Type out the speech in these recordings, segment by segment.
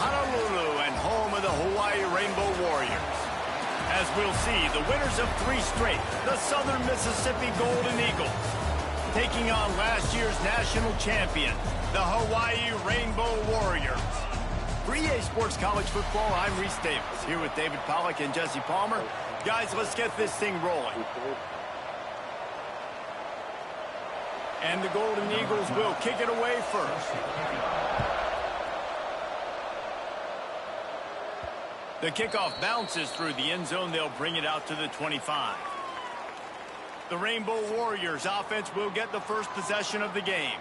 Honolulu and home of the Hawaii Rainbow Warriors. As we'll see, the winners of 3 straight, the Southern Mississippi Golden Eagles, taking on last year's national champion, the Hawaii Rainbow Warriors. For EA Sports College Football, I'm Reese Davis, here with David Pollack and Jesse Palmer. Guys, let's get this thing rolling. And the Golden Eagles will kick it away first. The kickoff bounces through the end zone. They'll bring it out to the 25. The Rainbow Warriors offense will get the first possession of the game.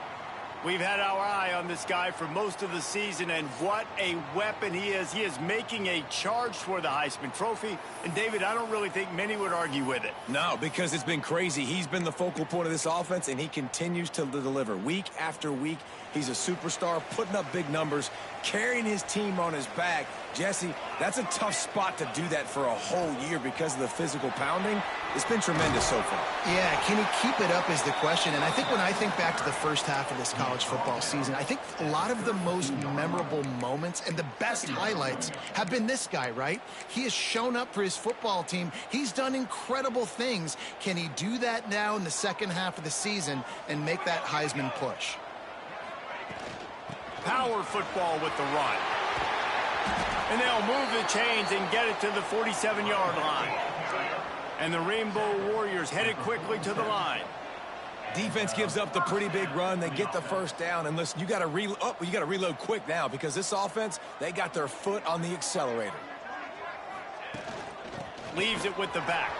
We've had our eye on this guy for most of the season, and what a weapon he is. He is making a charge for the Heisman Trophy. And, David, I don't really think many would argue with it. No, because it's been crazy. He's been the focal point of this offense, and he continues to deliver week after week. He's a superstar, putting up big numbers, carrying his team on his back. Jesse, that's a tough spot to do that for a whole year because of the physical pounding. It's been tremendous so far. Yeah, can he keep it up is the question. And I think when I think back to the first half of this college football season, I think a lot of the most memorable moments and the best highlights have been this guy, right? He has shown up for his football team. He's done incredible things. Can he do that now in the second half of the season and make that Heisman push? Power football with the run. And they'll move the chains and get it to the 47-yard line. And the Rainbow Warriors headed quickly to the line. Defense gives up the pretty big run. They get the first down. And listen, you got to reload quick now because this offense, they got their foot on the accelerator. Leaves it with the back.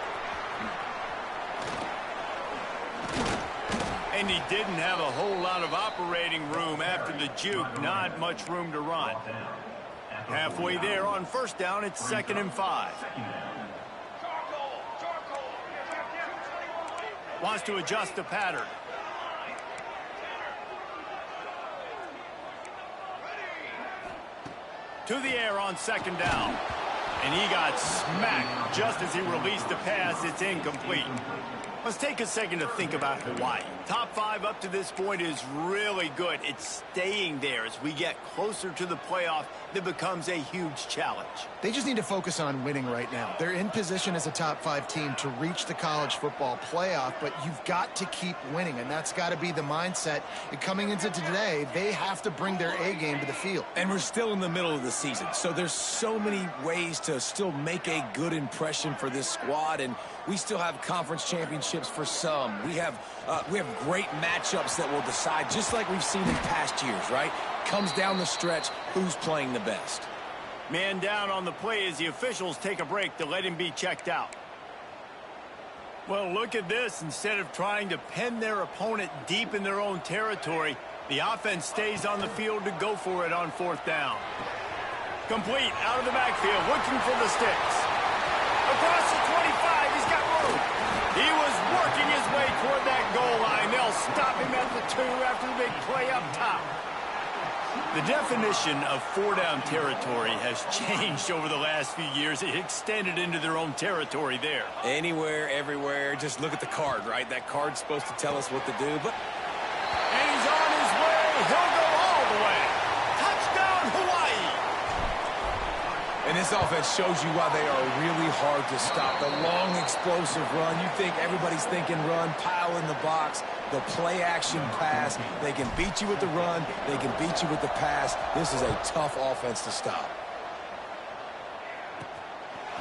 And he didn't have a whole lot of operating room after the juke. Not much room to run. Halfway there on first down, it's 2nd and 5. Wants to adjust the pattern. To the air on 2nd down. And he got smacked just as he released the pass. It's incomplete. Let's take a second to think about Hawaii. Top 5 up to this point is really good. It's staying there. As we get closer to the playoff, it becomes a huge challenge. They just need to focus on winning right now. They're in position as a top 5 team to reach the college football playoff, but you've got to keep winning, and that's got to be the mindset. And coming into today, they have to bring their A game to the field. And we're still in the middle of the season, so there's so many ways to still make a good impression for this squad, and we still have conference championships for some. We have great matchups that will decide, just like we've seen in past years, right? Comes down the stretch, who's playing the best. Man down on the play as the officials take a break to let him be checked out. Well, look at this. Instead of trying to pen their opponent deep in their own territory, the offense stays on the field to go for it on 4th down. Complete out of the backfield, looking for the sticks. Across the 25, he's got room. He was working his way toward that goal line. They'll stop him at the 2 after the big play up top. The definition of 4-down territory has changed over the last few years. It extended into their own territory there. Anywhere, everywhere. Just look at the card, right? That card's supposed to tell us what to do. And he's on his way. He'll go all the way. Touchdown, Hawaii. And this offense shows you why they are really hard to stop. The long, explosive run. You think everybody's thinking run, pile in the box. The play-action pass. They can beat you with the run. They can beat you with the pass. This is a tough offense to stop.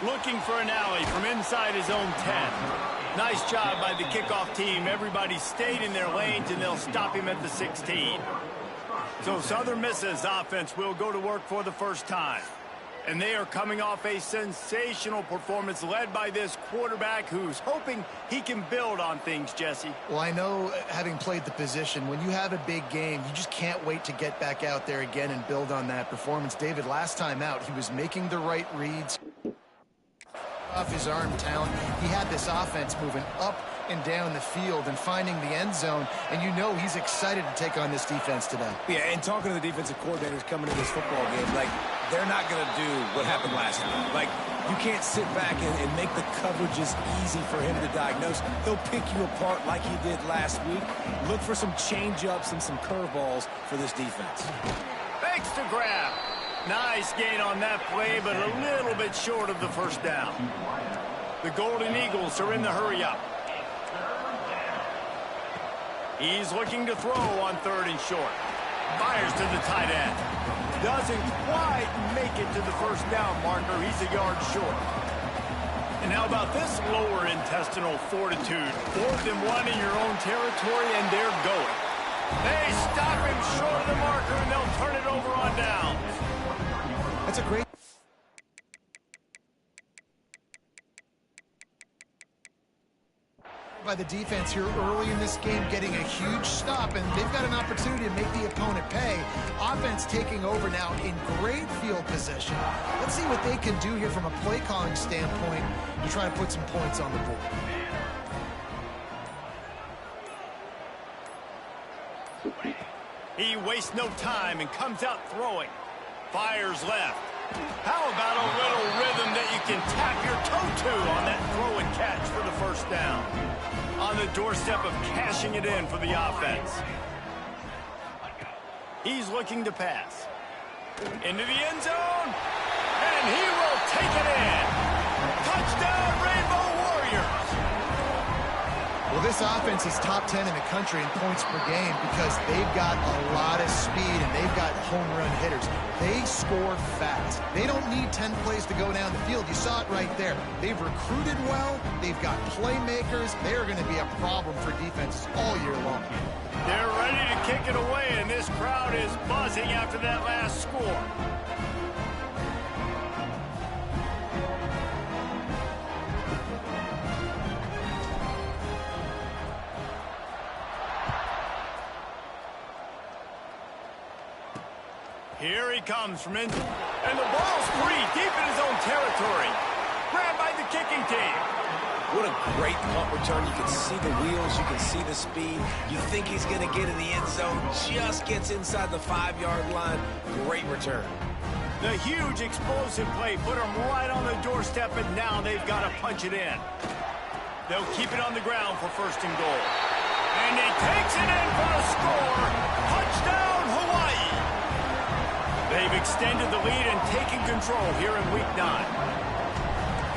Looking for an alley from inside his own 10. Nice job by the kickoff team. Everybody stayed in their lanes, and they'll stop him at the 16. So Southern Miss's offense will go to work for the first time. And they are coming off a sensational performance led by this quarterback who's hoping he can build on things, Jesse. Well, I know, having played the position, when you have a big game, you just can't wait to get back out there again and build on that performance. David, last time out, he was making the right reads off his arm talent. He had this offense moving up and down the field and finding the end zone, and you know he's excited to take on this defense today. Yeah, and talking to the defensive coordinators coming to this football game, like, they're not going to do what happened last week. Like, you can't sit back and make the coverages easy for him to diagnose. He'll pick you apart like he did last week. Look for some change-ups and some curveballs for this defense. Fakes to grab. Nice gain on that play, but a little bit short of the first down. The Golden Eagles are in the hurry-up. He's looking to throw on 3rd and short. Fires to the tight end. Doesn't quite make it to the first down marker. He's a yard short. And how about this lower intestinal fortitude? 4th and 1 in your own territory, and they're going. They stop him short of the marker, and they'll turn it over on downs. That's a great... by the defense here early in this game, getting a huge stop, and they've got an opportunity to make the opponent pay. Offense taking over now in great field position. Let's see what they can do here from a play calling standpoint to try to put some points on the board. He wastes no time and comes out throwing. Fires left. How about a little rhythm that you can tap your toe to on that throw and catch for the first down? On the doorstep of cashing it in for the offense. He's looking to pass. Into the end zone. And he will take it in. Touchdown, Rainbow Warriors. Well, this offense is top 10 in the country in points per game because they've got a lot of speed and they've got home run hitters. They score fast. They don't need 10 plays to go down the field. You saw it right there. They've recruited well. They've got playmakers. They're going to be a problem for defenses all year long. They're ready to kick it away, and this crowd is buzzing after that last score. Here he comes from in, and the ball's free deep in his own territory. Grabbed by the kicking team. What a great punt return. You can see the wheels. You can see the speed. You think he's going to get in the end zone. Just gets inside the 5-yard line. Great return. The huge explosive play put him right on the doorstep, and now they've got to punch it in. They'll keep it on the ground for 1st and goal. And he takes it in for a score. Touchdown, Hawaii. They've extended the lead and taken control here in Week 9.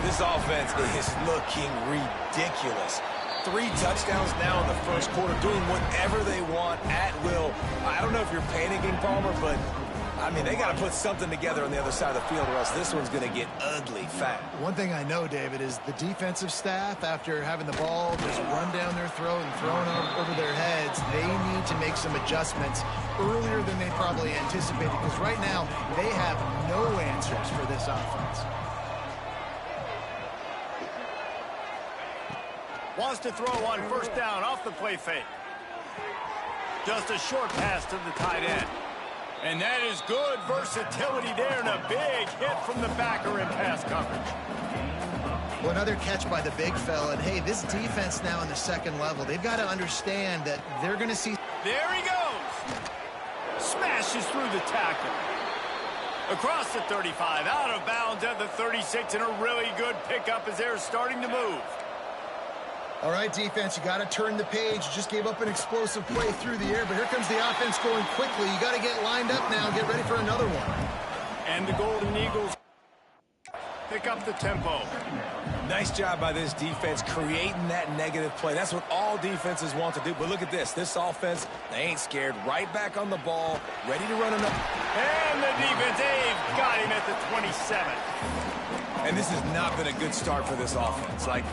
This offense is looking ridiculous. 3 touchdowns now in the first quarter, doing whatever they want at will. I don't know if you're panicking, Palmer, but, I mean, they got to put something together on the other side of the field or else this one's going to get ugly fast. One thing I know, David, is the defensive staff, after having the ball just run down their throat and thrown over their heads, they need to make some adjustments earlier than they probably anticipated, because right now they have no answers for this offense. Wants to throw on 1st down off the play fake. Just a short pass to the tight end. And that is good versatility there, and a big hit from the backer in pass coverage. Well, another catch by the big fella. And, hey, this defense now in the 2nd level, they've got to understand that they're going to see... There he goes. Smashes through the tackle. Across the 35, out of bounds at the 36, and a really good pickup as they're starting to move. All right, defense, you got to turn the page. You just gave up an explosive play through the air, but here comes the offense going quickly. You got to get lined up now and get ready for another one. And the Golden Eagles pick up the tempo. Nice job by this defense creating that negative play. That's what all defenses want to do. But look at this. This offense, they ain't scared. Right back on the ball, ready to run another. And the defense, they've got him at the 27. And this has not been a good start for this offense. Like,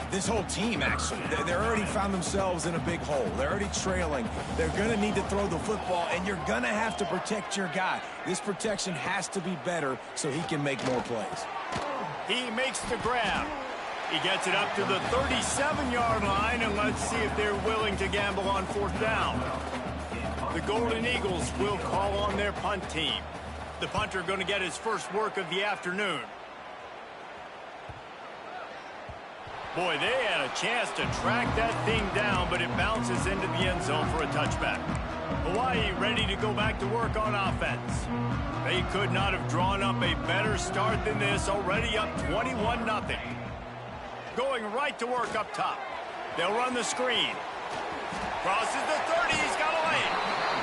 this whole team, actually, they're already found themselves in a big hole. They're already trailing. They're going to need to throw the football, and you're going to have to protect your guy. This protection has to be better so he can make more plays. He makes the grab. He gets it up to the 37-yard line, and let's see if they're willing to gamble on 4th down. The Golden Eagles will call on their punt team. The punter going to get his first work of the afternoon. Boy, they had a chance to track that thing down, but it bounces into the end zone for a touchback. Hawaii ready to go back to work on offense. They could not have drawn up a better start than this, already up 21-0. Going right to work up top. They'll run the screen. Crosses the 30, he's got a lane.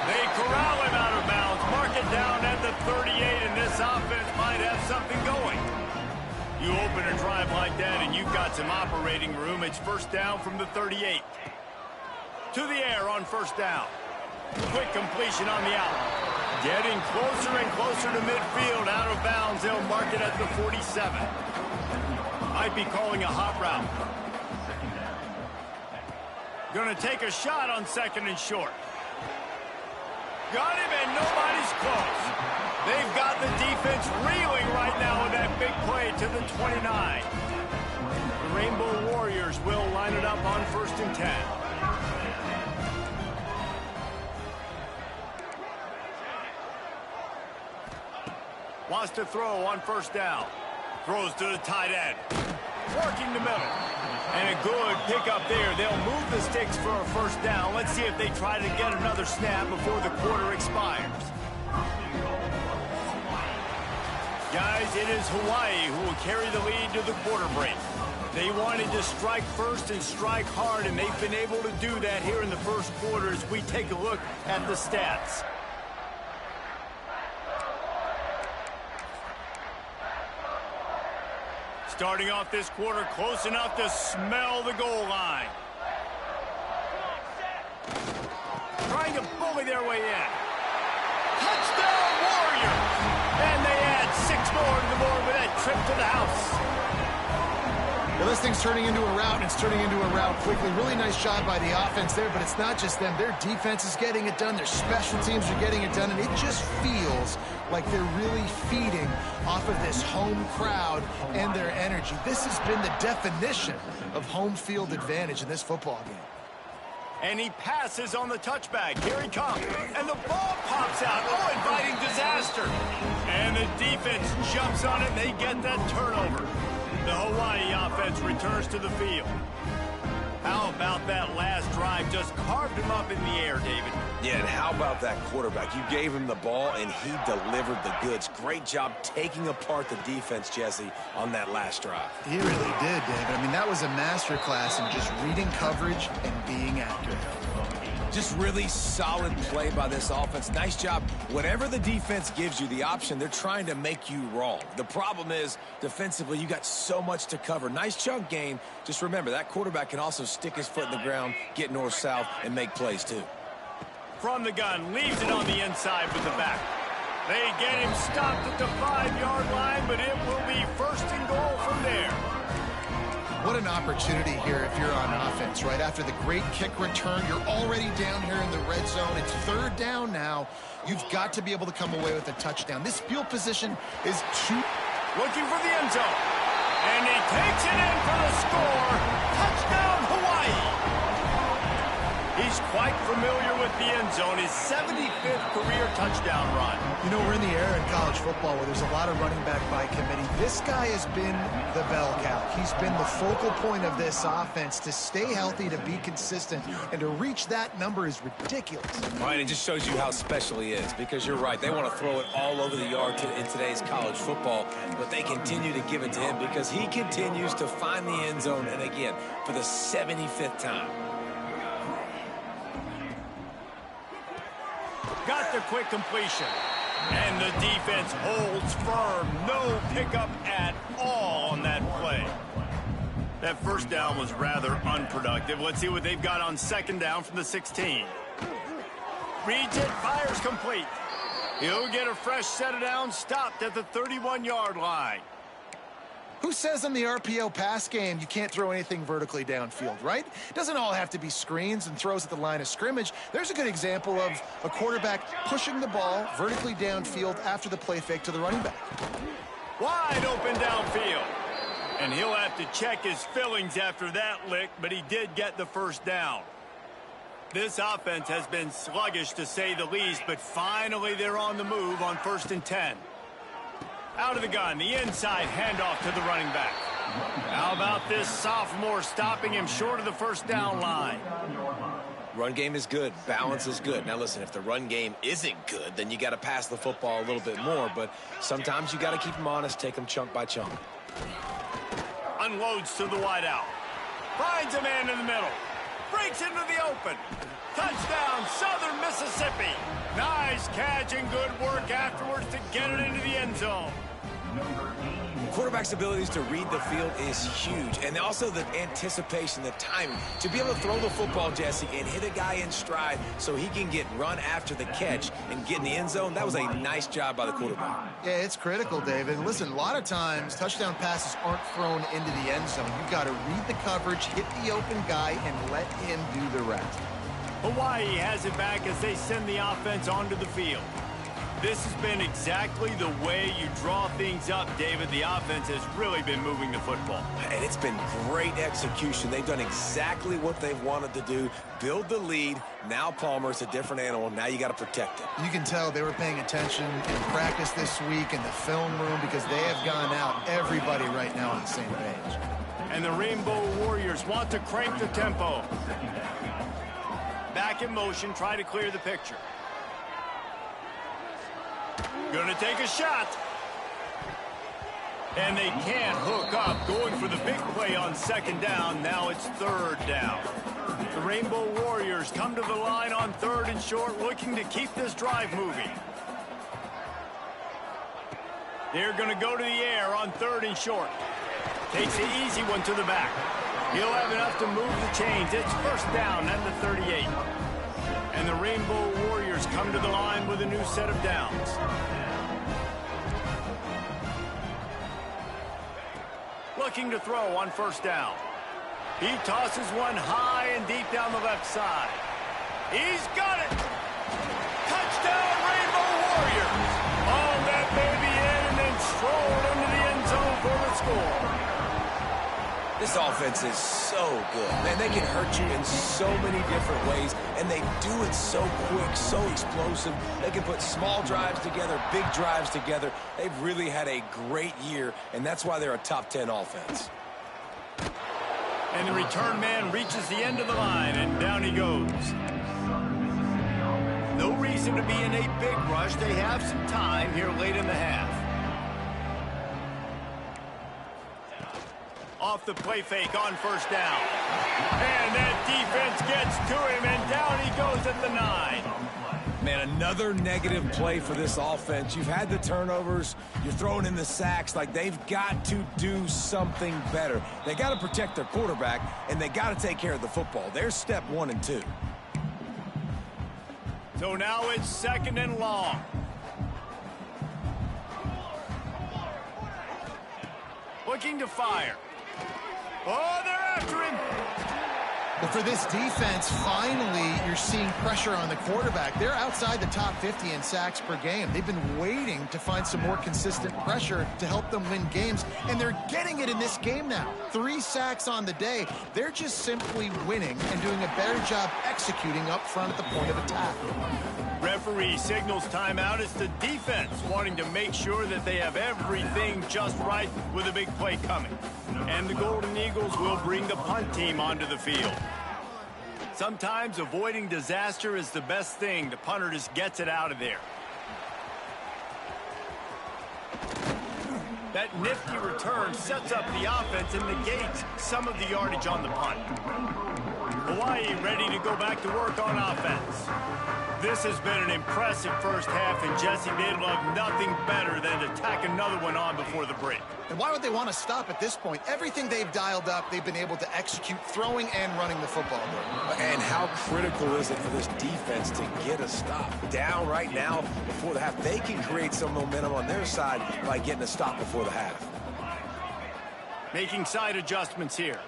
They corral him out of bounds, mark it down at the 38, and this You open a drive like that and you've got some operating room. It's first down from the 38. To the air on first down. Quick completion on the out. Getting closer and closer to midfield. Out of bounds. They'll mark it at the 47. Might be calling a hot route. Going to take a shot on second and short. Got him, and nobody's close. They've got the defense reeling right now with that big play to the 29. The Rainbow Warriors will line it up on first and 10. Wants to throw on first down. Throws to the tight end. Working the middle. And a good pickup there. They'll move the sticks for a first down. Let's see if they try to get another snap before the quarter expires. Guys, it is Hawaii who will carry the lead to the quarter break. They wanted to strike first and strike hard, and they've been able to do that here in the first quarter as we take a look at the stats. Starting off this quarter close enough to smell the goal line. Trying to bully their way in. Touchdown Warriors! And they add 6 more to the board with that trip to the house. Well, this thing's turning into a rout, and it's turning into a rout quickly. Really nice job by the offense there, but it's not just them. Their defense is getting it done. Their special teams are getting it done, and it just feels like they're really feeding off of this home crowd and their energy. This has been the definition of home field advantage in this football game. And he passes on the touchback. Here he comes. And the ball pops out. Oh, inviting disaster. And the defense jumps on it, and they get that turnover. The Hawaii offense returns to the field. How about that last drive? Just carved him up in the air, David. Yeah, and how about that quarterback? You gave him the ball, and he delivered the goods. Great job taking apart the defense, Jesse, on that last drive. He really did, David. I mean, that was a masterclass in just reading coverage and being accurate. Just really solid play by this offense. Nice job. Whatever the defense gives you the option, they're trying to make you wrong. The problem is, defensively, you got so much to cover. Nice chunk gain. Just remember, that quarterback can also stick his foot in the ground, get north-south, and make plays, too. From the gun, leaves it on the inside with the back. They get him stopped at the 5-yard line, but it will be first and goal from there. What an opportunity here if you're on offense, right? After the great kick return, you're already down here in the red zone. It's third down now. You've got to be able to come away with a touchdown. This field position is too... Looking for the end zone. And he takes it in for the score. Touchdown, Hawaii. He's quite familiar with the end zone. His 75th career touchdown run. You know, we're in the era in college football where there's a lot of running back by committee. This guy has been the bell cow. He's been the focal point of this offense. To stay healthy, to be consistent, and to reach that number is ridiculous. Right, it just shows you how special he is, because you're right. They want to throw it all over the yard in today's college football, but they continue to give it to him because he continues to find the end zone, and again, for the 75th time. Got the quick completion. And the defense holds firm. No pickup at all on that play. That first down was rather unproductive. Let's see what they've got on second down from the 16. Reads it, fires complete. He'll get a fresh set of downs, stopped at the 31-yard line. Who says in the RPO pass game you can't throw anything vertically downfield, right? It doesn't all have to be screens and throws at the line of scrimmage. There's a good example of a quarterback pushing the ball vertically downfield after the play fake to the running back. Wide open downfield. And he'll have to check his fillings after that lick, but he did get the first down. This offense has been sluggish to say the least, but finally they're on the move on first and 10. Out of the gun, the inside handoff to the running back. How about this sophomore stopping him short of the first down line? Run game is good. Balance is good. Now, listen, if the run game isn't good, then you got to pass the football a little bit more. But sometimes you got to keep them honest, take them chunk by chunk. Unloads to the wideout. Finds a man in the middle. Breaks into the open. Touchdown, Southern Mississippi. Nice catch and good work afterwards to get it into the end zone. Quarterback's abilities to read the field is huge, and also the anticipation, the timing. To be able to throw the football, Jesse, and hit a guy in stride so he can get run after the catch and get in the end zone, that was a nice job by the quarterback. Yeah, it's critical, David. And listen, a lot of times touchdown passes aren't thrown into the end zone. You've got to read the coverage, hit the open guy, and let him do the rest. Hawaii has it back as they send the offense onto the field. This has been exactly the way you draw things up, David. The offense has really been moving the football. And it's been great execution. They've done exactly what they've wanted to do. Build the lead. Now Palmer's a different animal. Now you got to protect it. You can tell they were paying attention in practice this week in the film room because they have gone out, everybody right now on the same page. And the Rainbow Warriors want to crank the tempo. Back in motion, try to clear the picture. Gonna take a shot. And they can't hook up. Going for the big play on second down. Now it's third down. The Rainbow Warriors come to the line on third and short, looking to keep this drive moving. They're gonna go to the air on third and short. Takes the easy one to the back. He'll have enough to move the chains. It's first down at the 38. And the Rainbow Warriors come to the line with a new set of downs. Looking to throw on first down. He tosses one high and deep down the left side. He's got it! Touchdown, Rainbow Warriors! On that baby in and then strolled into the end zone for the score. This offense is so good. Man, they can hurt you in so many different ways, and they do it so quick, so explosive. They can put small drives together, big drives together. They've really had a great year, and that's why they're a top 10 offense. And the return man reaches the end of the line, and down he goes. No reason to be in a big rush. They have some time here late in the half. Off the play fake on first down. And that defense gets to him, and down he goes at the 9. Man, another negative play for this offense. You've had the turnovers. You're throwing in the sacks. Like, they've got to do something better. They got to protect their quarterback, and they got to take care of the football. There's step 1 and 2. So now it's second and long. Looking to fire. Oh, they're after him. But for this defense, finally, you're seeing pressure on the quarterback. They're outside the top 50 in sacks per game. They've been waiting to find some more consistent pressure to help them win games, and they're getting it in this game now. 3 sacks on the day. They're just simply winning and doing a better job executing up front at the point of attack. Referee signals timeout. It's the defense wanting to make sure that they have everything just right with a big play coming. And the Golden Eagles will bring the punt team onto the field. Sometimes avoiding disaster is the best thing. The punter just gets it out of there. That nifty return sets up the offense and negates some of the yardage on the punt. Hawaii ready to go back to work on offense. This has been an impressive first half, and Jesse, they'd love nothing better than to tack another one on before the break. And why would they want to stop at this point? Everything they've dialed up, they've been able to execute throwing and running the football. And how critical is it for this defense to get a stop? Down right now before the half. They can create some momentum on their side by getting a stop before the half. Making side adjustments here.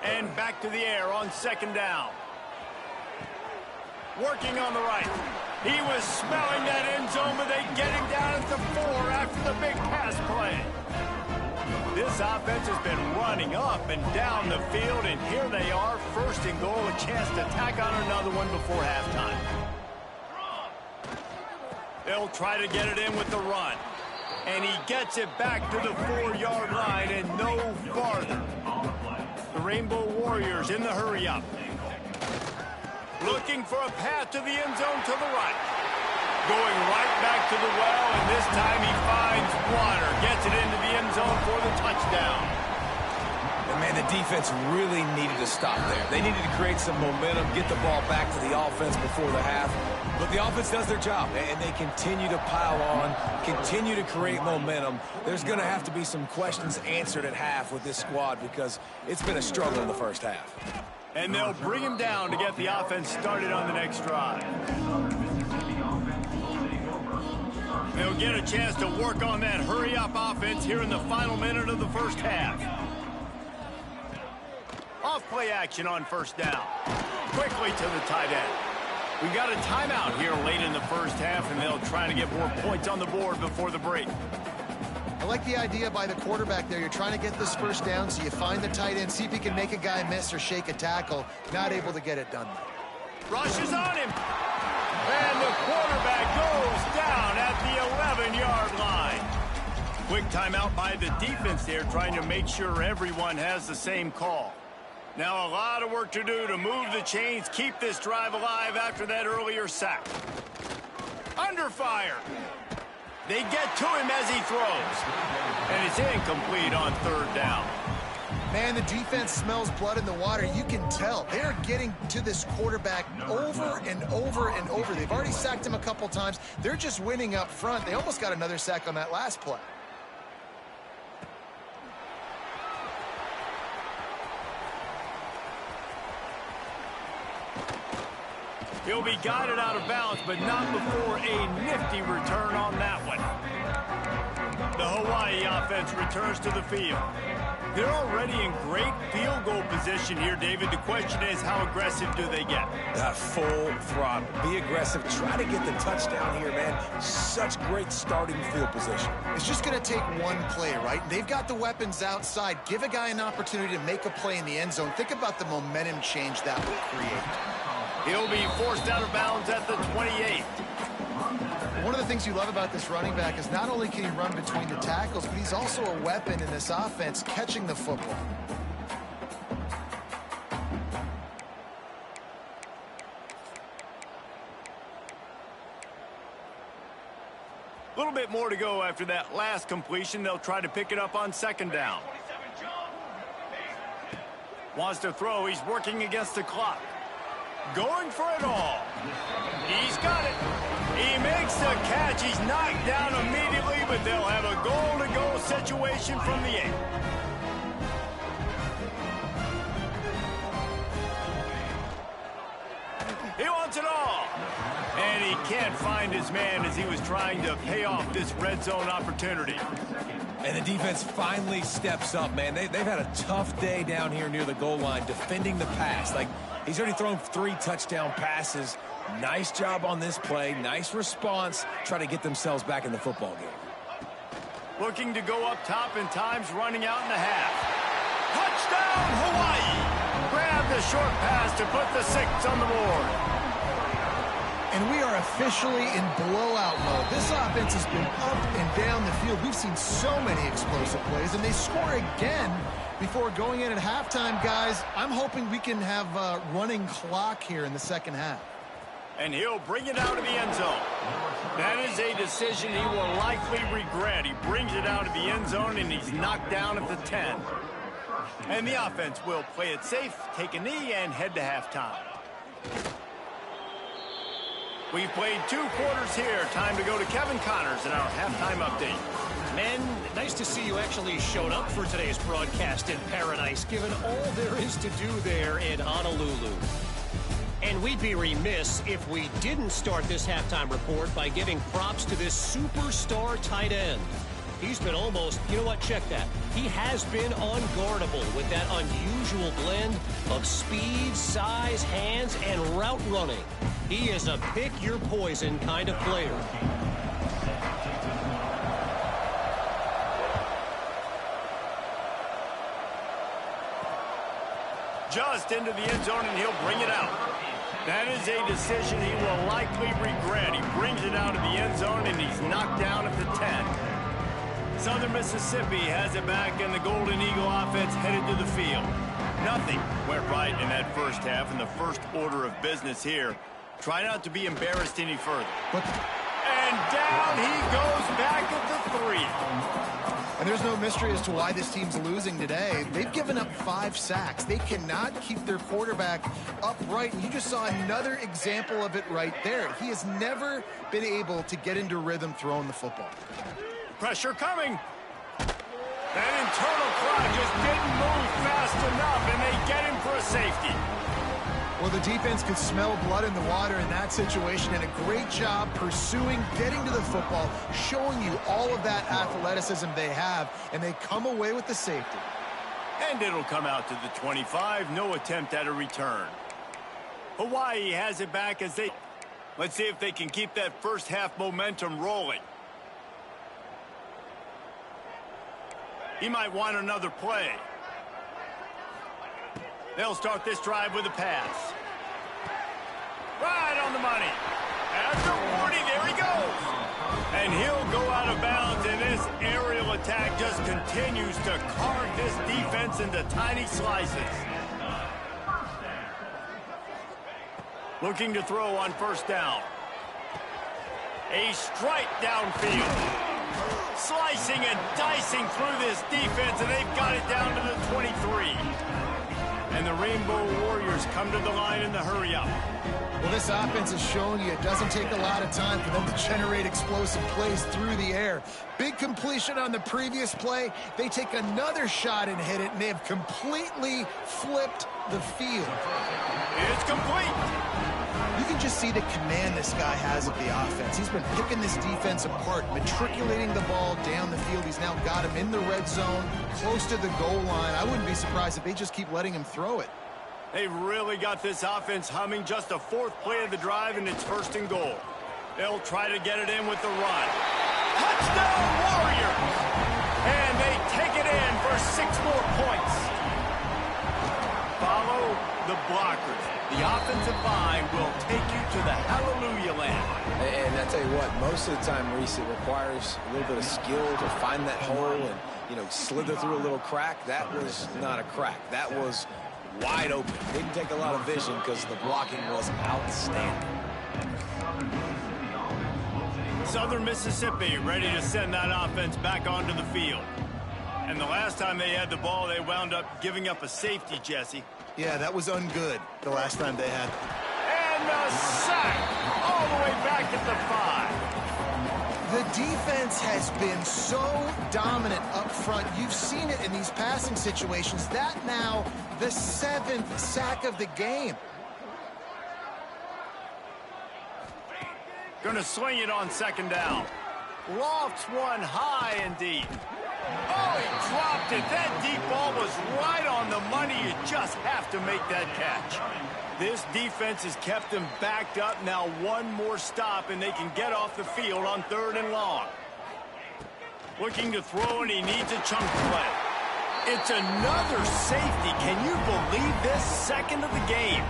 And back to the air on second down. Working on the right. He was smelling that end zone, but they get him down at the 4 after the big pass play. This offense has been running up and down the field, and here they are, first and goal, a chance to tack on another one before halftime. They'll try to get it in with the run. And he gets it back to the 4-yard line and no farther. The Rainbow Warriors in the hurry-up. Looking for a path to the end zone to the right. Going right back to the well, and this time he finds water. Gets it into the end zone for the touchdown. And, man, the defense really needed to stop there. They needed to create some momentum, get the ball back to the offense before the half. But the offense does their job, and they continue to pile on, continue to create momentum. There's going to have to be some questions answered at half with this squad because it's been a struggle in the first half. And they'll bring him down to get the offense started on the next drive. They'll get a chance to work on that hurry-up offense here in the final minute of the first half. Off-play action on first down. Quickly to the tight end. We got a timeout here late in the first half, and they'll try to get more points on the board before the break. I like the idea by the quarterback there. You're trying to get this first down, so you find the tight end, see if he can make a guy miss or shake a tackle. Not able to get it done. Rushes on him. And the quarterback goes down at the 11-yard line. Quick timeout by the defense there, trying to make sure everyone has the same call. Now a lot of work to do to move the chains, keep this drive alive after that earlier sack. Under fire. They get to him as he throws. And it's incomplete on third down. Man, the defense smells blood in the water. You can tell. They're getting to this quarterback over and over and over. They've already sacked him a couple times. They're just winning up front. They almost got another sack on that last play. He'll be guided out of bounds, but not before a nifty return on that one. The Hawaii offense returns to the field. They're already in great field goal position here, David. The question is, how aggressive do they get? Full throttle. Be aggressive. Try to get the touchdown here, man. Such great starting field position. It's just going to take one play, right? They've got the weapons outside. Give a guy an opportunity to make a play in the end zone. Think about the momentum change that would create. He'll be forced out of bounds at the 28. One of the things you love about this running back is not only can he run between the tackles, but he's also a weapon in this offense catching the football. A little bit more to go after that last completion. They'll try to pick it up on second down. Wants to throw. He's working against the clock. Going for it all. He's got it. He makes the catch. He's knocked down immediately, but they'll have a goal-to-go situation from the 8. He wants it all. And he can't find his man as he was trying to pay off this red zone opportunity. And the defense finally steps up, man. They've had a tough day down here near the goal line defending the pass. Like, he's already thrown 3 touchdown passes. Nice job on this play. Nice response. Try to get themselves back in the football game. Looking to go up top in times, running out in the half. Touchdown, Hawaii! Grab the short pass to put the 6 on the board. And we are officially in blowout mode. This offense has been up and down the field. We've seen so many explosive plays, and they score again before going in at halftime, guys. I'm hoping we can have a running clock here in the second half. And he'll bring it out of the end zone. That is a decision he will likely regret. He brings it out of the end zone, and he's knocked down at the 10. And the offense will play it safe, take a knee, and head to halftime. We've played 2 quarters here. Time to go to Kevin Connors in our halftime update. Men, nice to see you actually showed up for today's broadcast in paradise, given all there is to do there in Honolulu. And we'd be remiss if we didn't start this halftime report by giving props to this superstar tight end. He's been almost, you know what, check that. He has been unguardable with that unusual blend of speed, size, hands, and route running. He is a pick-your-poison kind of player. Just into the end zone, and he'll bring it out. That is a decision he will likely regret. He brings it out of the end zone, and he's knocked down at the 10. Southern Mississippi has it back, and the Golden Eagle offense headed to the field. Nothing went right in that first half, and the first order of business here. Try not to be embarrassed any further. And down he goes back at the 3. And there's no mystery as to why this team's losing today. They've given up 5 sacks. They cannot keep their quarterback upright. And you just saw another example of it right there. He has never been able to get into rhythm throwing the football. Pressure coming. That internal clock just didn't move fast enough, and they get him for a safety. Well, the defense could smell blood in the water in that situation, and a great job pursuing, getting to the football, showing you all of that athleticism they have, and they come away with the safety. And it'll come out to the 25. No attempt at a return. Hawaii has it back as they... Let's see if they can keep that first half momentum rolling. He might want another play. They'll start this drive with a pass. Right on the money. After 40, there he goes. And he'll go out of bounds, and this aerial attack just continues to carve this defense into tiny slices. Looking to throw on first down. A strike downfield. Slicing and dicing through this defense, and they've got it down to the 23. And the Rainbow Warriors come to the line in the hurry-up. Well, this offense is showing you it doesn't take a lot of time for them to generate explosive plays through the air. Big completion on the previous play. They take another shot and hit it, and they have completely flipped the field. It's complete. You can just see the command this guy has of the offense. He's been picking this defense apart, matriculating the ball down the field. He's now got him in the red zone, close to the goal line. I wouldn't be surprised if they just keep letting him throw it. They've really got this offense humming. Just the 4th play of the drive, and it's 1st and goal. They'll try to get it in with the run. Touchdown, Warriors! And they take it in for 6 more points. Follow the blockers. The offensive line will take you to the hallelujah land. And I tell you what, most of the time, Reese, it requires a little bit of skill to find that hole and, you know, slither through a little crack. That was not a crack. That was wide open. Didn't take a lot of vision because the blocking was outstanding. Southern Mississippi ready to send that offense back onto the field. And the last time they had the ball, they wound up giving up a safety, Jesse. Yeah, that was ungood the last time they had. And a sack all the way back at the 5. The defense has been so dominant up front. You've seen it in these passing situations. That now the 7th sack of the game. Gonna swing it on 2nd down. Lofts one high and deep. Oh, he dropped it. That deep ball was right on the money. You just have to make that catch. This defense has kept them backed up. Now one more stop, and they can get off the field on 3rd and long. Looking to throw, and he needs a chunk play. It's another safety. Can you believe this? 2nd of the game.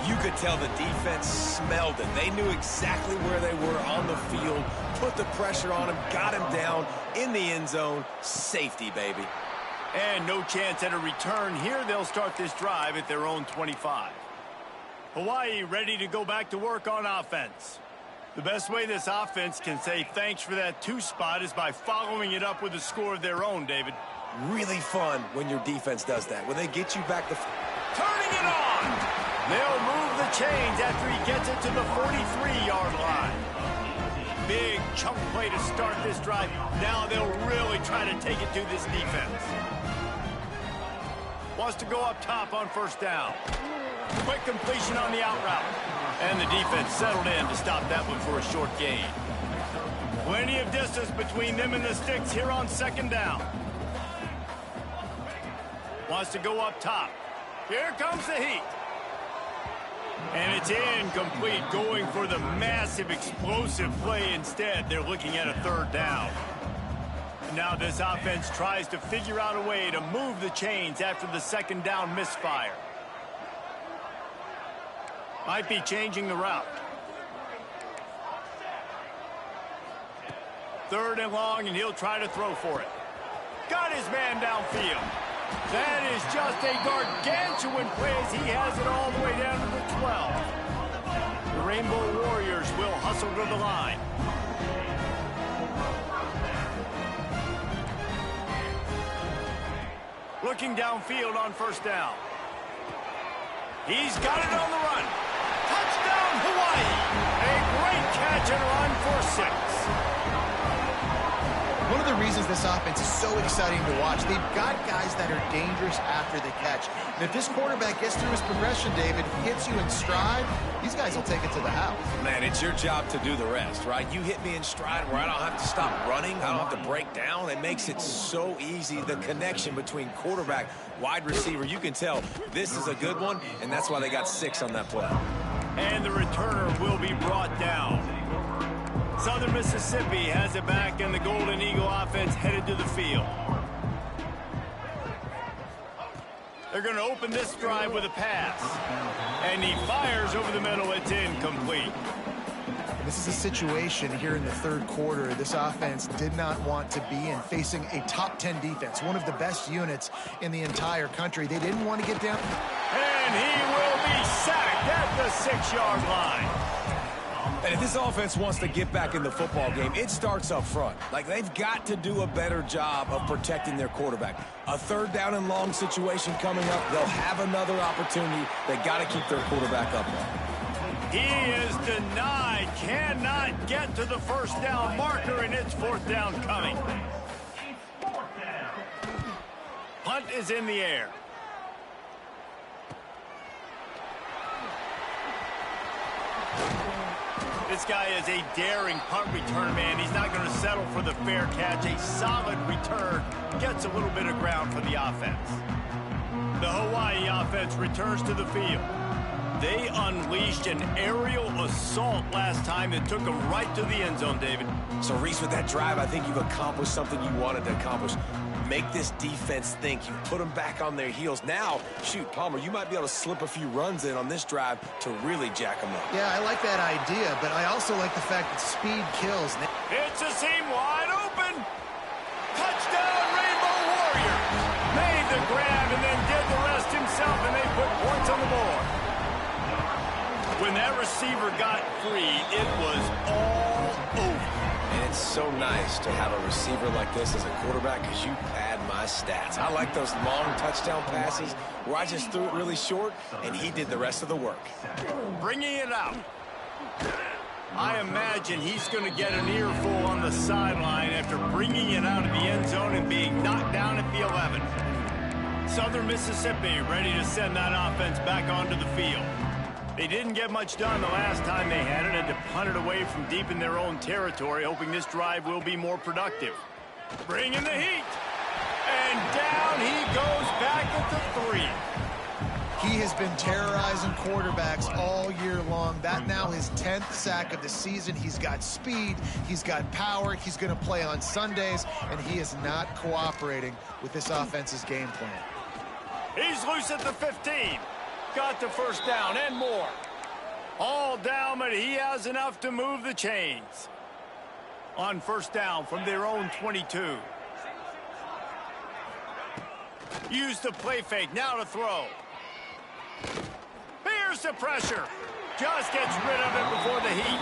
You could tell the defense smelled it. They knew exactly where they were on the field, put the pressure on him, got him down in the end zone. Safety, baby. And no chance at a return. Here they'll start this drive at their own 25. Hawaii ready to go back to work on offense. The best way this offense can say thanks for that 2 spot is by following it up with a score of their own, David. Really fun when your defense does that, when they get you back the... Turning it on! They'll move the chains after he gets it to the 43-yard line. Big chunk play to start this drive. Now they'll really try to take it to this defense. Wants to go up top on 1st down. Quick completion on the out route. And the defense settled in to stop that one for a short gain. Plenty of distance between them and the sticks here on 2nd down. Wants to go up top. Here comes the heat. And it's incomplete, going for the massive explosive play instead. They're looking at a 3rd down. Now this offense tries to figure out a way to move the chains after the 2nd down misfire. Might be changing the route. 3rd and long, and he'll try to throw for it. Got his man downfield. That is just a gargantuan play as he has it all the way down to the 12. The Rainbow Warriors will hustle to the line. Looking downfield on first down. He's got it on the run. Touchdown, Hawaii. A great catch and run for 6. One of the reasons this offense is so exciting to watch, they've got guys that are dangerous after the catch. And if this quarterback gets through his progression, David, hits you in stride, these guys will take it to the house. Man, it's your job to do the rest, right? You hit me in stride where I don't have to stop running. I don't have to break down. It makes it so easy, the connection between quarterback, wide receiver. You can tell this is a good one, and that's why they got 6 on that play. And the returner will be brought down. Southern Mississippi has it back, and the Golden Eagle offense headed to the field. They're going to open this drive with a pass. And he fires over the middle. It's incomplete. This is a situation here in the third quarter this offense did not want to be in, facing a top 10 defense, one of the best units in the entire country. They didn't want to get down. And he will be sacked at the 6-yard line. And if this offense wants to get back in the football game, it starts up front. Like, they've got to do a better job of protecting their quarterback. A third down and long situation coming up, they'll have another opportunity. They got to keep their quarterback up there. He is denied, cannot get to the first down marker, and it's 4th down coming. Punt is in the air. This guy is a daring punt return man. He's not going to settle for the fair catch. A solid return gets a little bit of ground for the offense. The Hawaii offense returns to the field. They unleashed an aerial assault last time that took them right to the end zone, David. So, Reese, with that drive, I think you've accomplished something you wanted to accomplish. Make this defense think. You put them back on their heels. Now, shoot, Palmer, you might be able to slip a few runs in on this drive to really jack them up. Yeah, I like that idea, but I also like the fact that speed kills. It's a seam wide open. Touchdown, Rainbow Warriors. Made the grab and then did the rest himself, and they put points on the board. When that receiver got free, it was all over. And it's so nice to have a receiver like this as a quarterback because you pad my stats. I like those long touchdown passes where I just threw it really short, and he did the rest of the work. Bringing it out. I imagine he's going to get an earful on the sideline after bringing it out of the end zone and being knocked down at the 11. Southern Mississippi ready to send that offense back onto the field. They didn't get much done the last time they had it, and to punt it away from deep in their own territory, hoping this drive will be more productive. Bring in the heat. And down he goes back at the 3. He has been terrorizing quarterbacks all year long. That now his 10th sack of the season. He's got speed. He's got power. He's going to play on Sundays, and he is not cooperating with this offense's game plan. He's loose at the 15. Got the first down and more. All down, but he has enough to move the chains. On first down from their own 22. Use the play fake, now to throw. Here's the pressure. Just gets rid of it before the heat.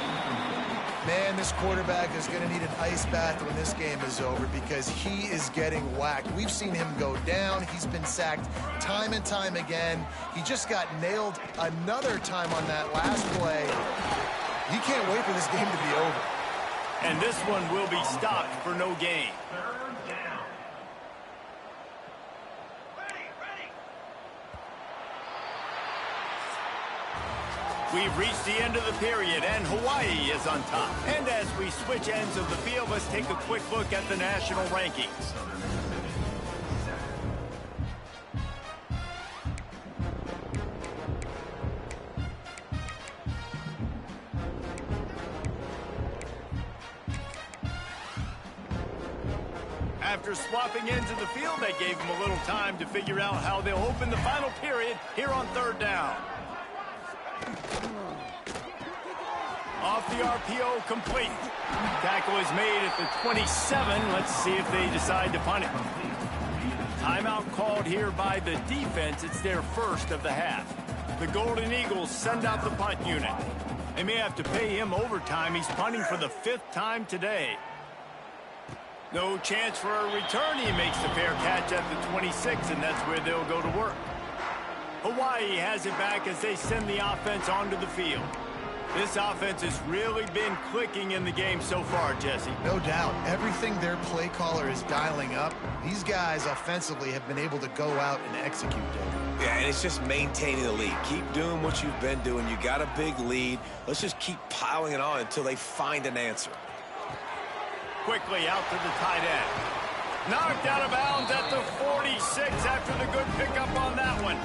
Man, this quarterback is going to need an ice bath when this game is over because he is getting whacked. We've seen him go down. He's been sacked time and time again. He just got nailed another time on that last play. He can't wait for this game to be over. And this one will be stopped for no gain. We've reached the end of the period, and Hawaii is on top. And as we switch ends of the field, let's take a quick look at the national rankings. After swapping ends of the field, they gave them a little time to figure out how they'll open the final period here on third down. Off the RPO, complete. Tackle is made at the 27. Let's see if they decide to punt it. Timeout called here by the defense. It's their first of the half. The Golden Eagles send out the punt unit. They may have to pay him overtime. He's punting for the 5th time today. No chance for a return. He makes the fair catch at the 26, and that's where they'll go to work. Hawaii has it back as they send the offense onto the field. This offense has really been clicking in the game so far, Jesse. No doubt. Everything their play caller is dialing up, these guys offensively have been able to go out and execute, David. Yeah, and it's just maintaining the lead. Keep doing what you've been doing. You got a big lead. Let's just keep piling it on until they find an answer. Quickly out to the tight end. Knocked out of bounds at the 46 after the good pickup on that one.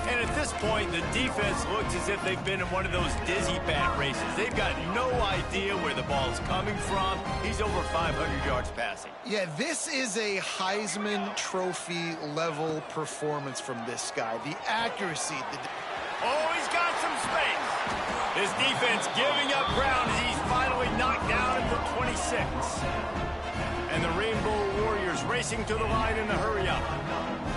And at this point, the defense looks as if they've been in one of those dizzy bat races. They've got no idea where the ball's coming from. He's over 500 yards passing. Yeah, this is a Heisman Trophy level performance from this guy. The accuracy. Oh, he's got some space. This defense giving up ground as he's finally knocked down at the 26. And the Rainbow Warriors racing to the line in a hurry-up.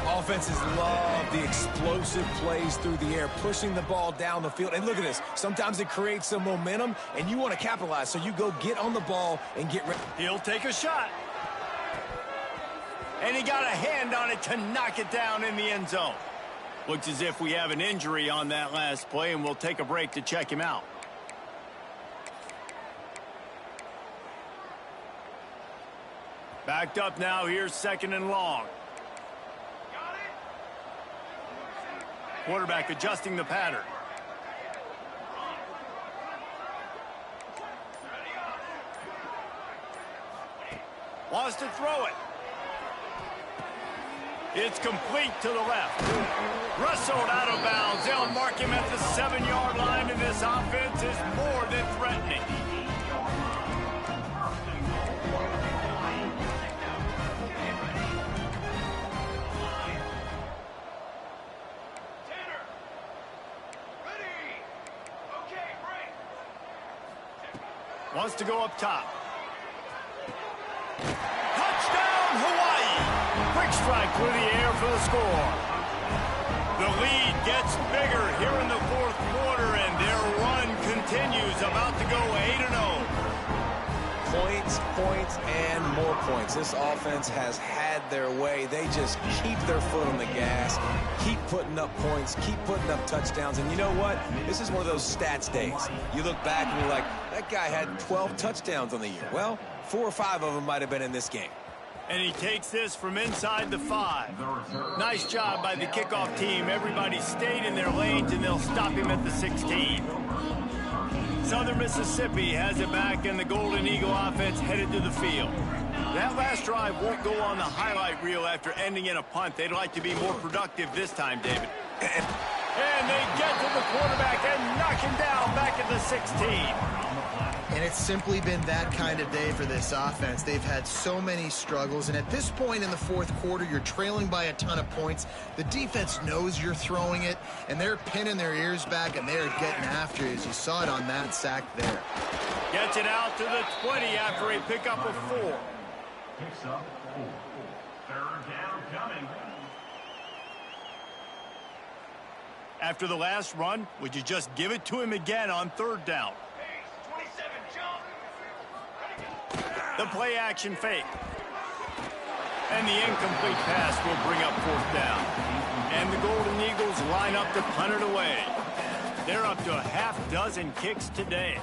Offenses love the explosive plays through the air, pushing the ball down the field. And look at this. Sometimes it creates some momentum, and you want to capitalize, so you go get on the ball and get ready. He'll take a shot. And he got a hand on it to knock it down in the end zone. Looks as if we have an injury on that last play, and we'll take a break to check him out. Backed up now. Here's 2nd and long. Quarterback adjusting the pattern. Wants to throw it. It's complete to the left. Wrestled out of bounds. They'll mark him at the 7-yard line, and this offense is more than threatening. Wants to go up top. Touchdown, Hawaii! Quick strike through the air for the score. The lead gets bigger here in the 4th quarter, and their run continues, about to go 8-0. Points, points, and more points. This offense has had their way. They just keep their foot on the gas, keep putting up points, keep putting up touchdowns. And you know what? This is one of those stats days. You look back and you're like, that guy had 12 touchdowns on the year. Well, 4 or 5 of them might have been in this game. And he takes this from inside the 5. Nice job by the kickoff team. Everybody stayed in their lanes, and they'll stop him at the 16. Southern Mississippi has it back, and the Golden Eagle offense headed to the field. That last drive won't go on the highlight reel after ending in a punt. They'd like to be more productive this time, David. And they get to the quarterback and knock him down back at the 16. And it's simply been that kind of day for this offense. They've had so many struggles, and at this point in the 4th quarter, you're trailing by a ton of points. The defense knows you're throwing it, and they're pinning their ears back, and they're getting after you, as you saw it on that sack there. Gets it out to the 20 after a pickup of 4. Picks up 4. 3rd down coming. After the last run, would you just give it to him again on 3rd down? The play action fake. And the incomplete pass will bring up 4th down. And the Golden Eagles line up to punt it away. They're up to a half-dozen kicks today.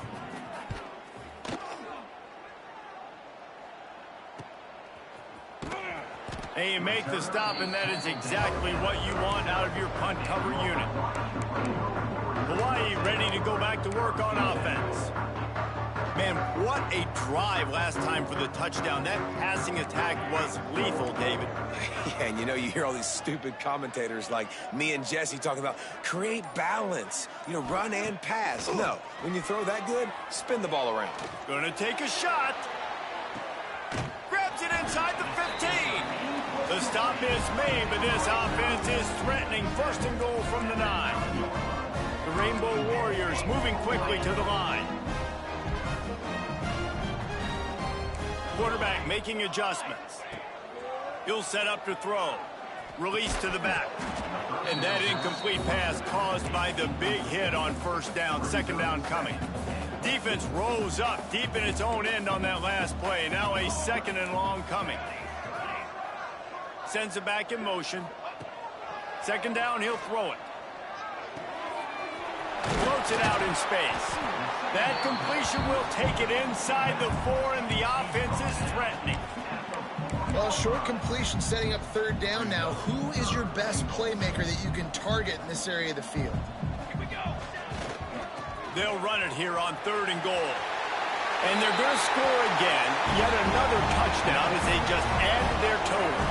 They make the stop, and that is exactly what you want out of your punt cover unit. Hawaii ready to go back to work on offense. Man, what a drive last time for the touchdown. That passing attack was lethal, David. Yeah, and you know, you hear all these stupid commentators like me and Jesse talking about create balance, you know, run and pass. No, when you throw that good, spin the ball around. Gonna take a shot. Grabs it inside the 15. The stop is made, but this offense is threatening. 1st and goal from the 9. The Rainbow Warriors moving quickly to the line. Quarterback making adjustments. He'll set up to throw. Release to the back. And that incomplete pass caused by the big hit on 1st down. 2nd down coming. defense rose up deep in its own end on that last play. Now a 2nd and long coming. Sends it back in motion. 2nd down, he'll throw it. Floats it out in space. That completion will take it inside the 4, and the offense is threatening. Well, short completion setting up 3rd down now. Who is your best playmaker that you can target in this area of the field? They'll run it here on 3rd and goal. And they're going to score again. Yet another touchdown as they just add to their total.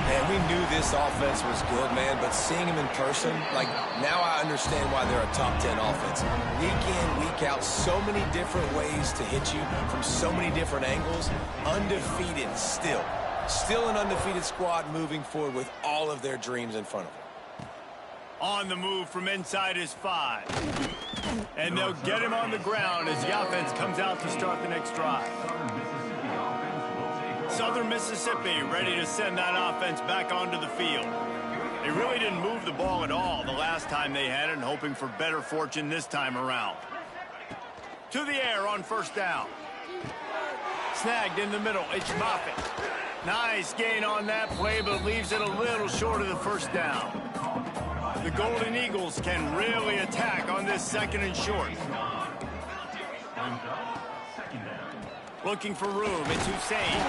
Man, we knew this offense was good, man, but seeing them in person, like, now I understand why they're a top 10 offense. Week in, week out, so many different ways to hit you from so many different angles. Undefeated still. Still an undefeated squad moving forward with all of their dreams in front of them. On the move from inside his 5. And they'll get him on the ground as the offense comes out to start the next drive. Southern Mississippi ready to send that offense back onto the field. They really didn't move the ball at all the last time they had it, and hoping for better fortune this time around. To the air on 1st down. Snagged in the middle. It's Moffitt. Nice gain on that play, but leaves it a little short of the 1st down. The Golden Eagles can really attack on this 2nd and short. Looking for room. It's Hussein.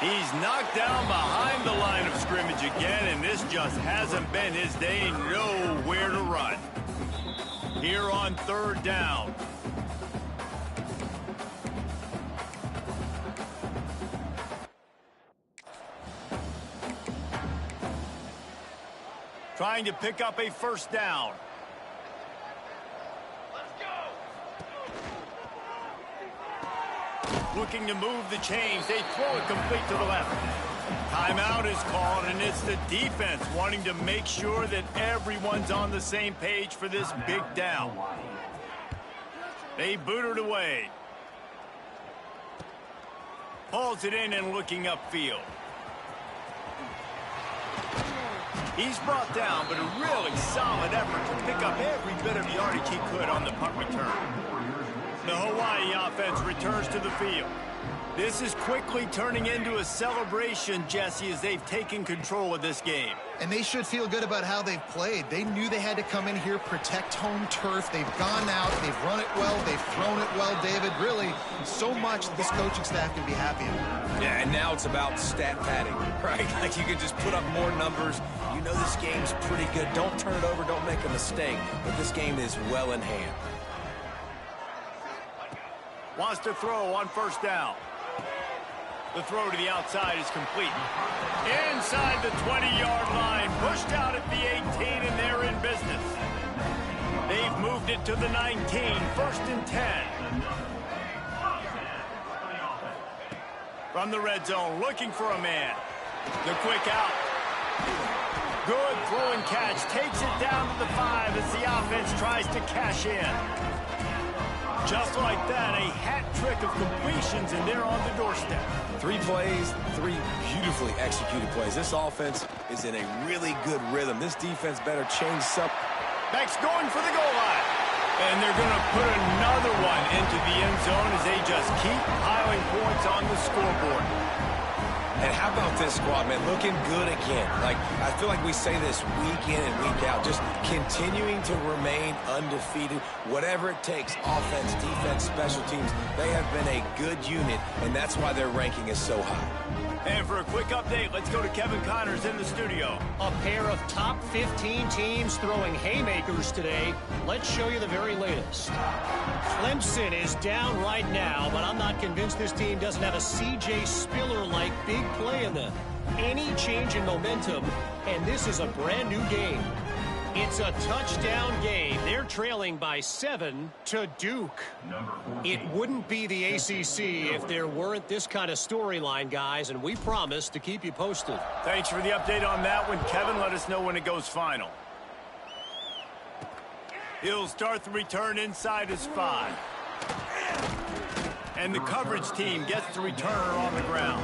He's knocked down behind the line of scrimmage again, and this just hasn't been his day. Nowhere to run. Here on 3rd down. Trying to pick up a 1st down. Looking to move the chains. They throw it complete to the left. Timeout is called, and it's the defense wanting to make sure that everyone's on the same page for this big down. They boot it away. Pulls it in and looking upfield. He's brought down, but a really solid effort to pick up every bit of yardage he could on the punt return. The Hawaii offense returns to the field. This is quickly turning into a celebration, Jesse, as they've taken control of this game. And they should feel good about how they've played. They knew they had to come in here, protect home turf. They've gone out, they've run it well, they've thrown it well, David. Really, so much this coaching staff can be happy about. Yeah, and now it's about stat padding, right? Like, you can just put up more numbers. You know this game's pretty good. Don't turn it over, don't make a mistake. But this game is well in hand. Wants to throw on 1st down. The throw to the outside is complete. Inside the 20-yard line, pushed out at the 18, and they're in business. They've moved it to the 19, 1st and 10. From the red zone, looking for a man. The quick out. Good throw and catch, takes it down to the 5 as the offense tries to cash in. Just like that, a hat trick of completions, and they're on the doorstep. 3 plays, 3 beautifully executed plays. This offense is in a really good rhythm. This defense better change something. Beck's going for the goal line. And they're going to put another one into the end zone as they just keep piling points on the scoreboard. And how about this squad, man? Looking good again. Like, I feel like we say this week in and week out, just continuing to remain undefeated. Whatever it takes, offense, defense, special teams, they have been a good unit, and that's why their ranking is so high. And for a quick update, let's go to Kevin Connors in the studio. A pair of top 15 teams throwing haymakers today. Let's show you the very latest. Clemson is down right now, but I'm not convinced this team doesn't have a C.J. Spiller-like big play in them. Any change in momentum, and this is a brand new game. It's a touchdown game. They're trailing by 7 to Duke. It wouldn't be the ACC if there weren't this kind of storyline, guys, and we promise to keep you posted. Thanks for the update on that one, Kevin. Let us know when it goes final. He'll start the return inside his 5. And the coverage team gets the returner on the ground.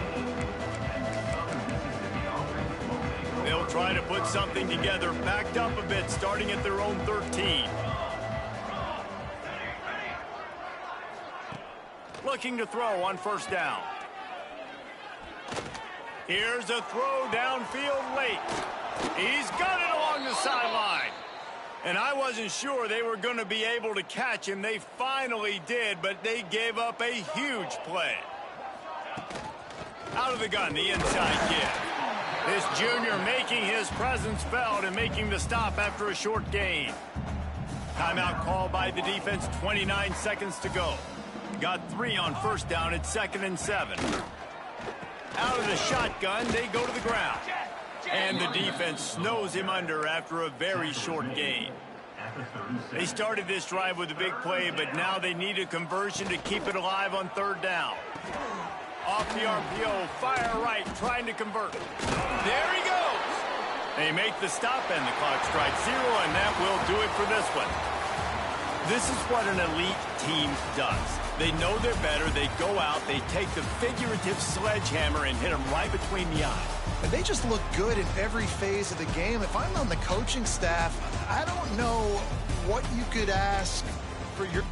They'll try to put something together, backed up a bit, starting at their own 13. looking to throw on first down. Here's a throw downfield late. He's got it along the sideline. And I wasn't sure they were going to be able to catch him. They finally did, but they gave up a huge play. Out of the gun, the inside kid. This junior making his presence felt and making the stop after a short gain. Timeout called by the defense, 29 seconds to go. Got 3 on first down at 2nd and 7. Out of the shotgun, they go to the ground. And the defense snows him under after a very short gain. They started this drive with a big play, but now they need a conversion to keep it alive on 3rd down. Off the RPO, fire right, trying to convert. There he goes. They make the stop, and the clock strikes 0, and that will do it for this one. This is what an elite team does. They know they're better. They go out, they take the figurative sledgehammer and hit them right between the eyes. And they just look good in every phase of the game. If I'm on the coaching staff, I don't know what you could ask for your...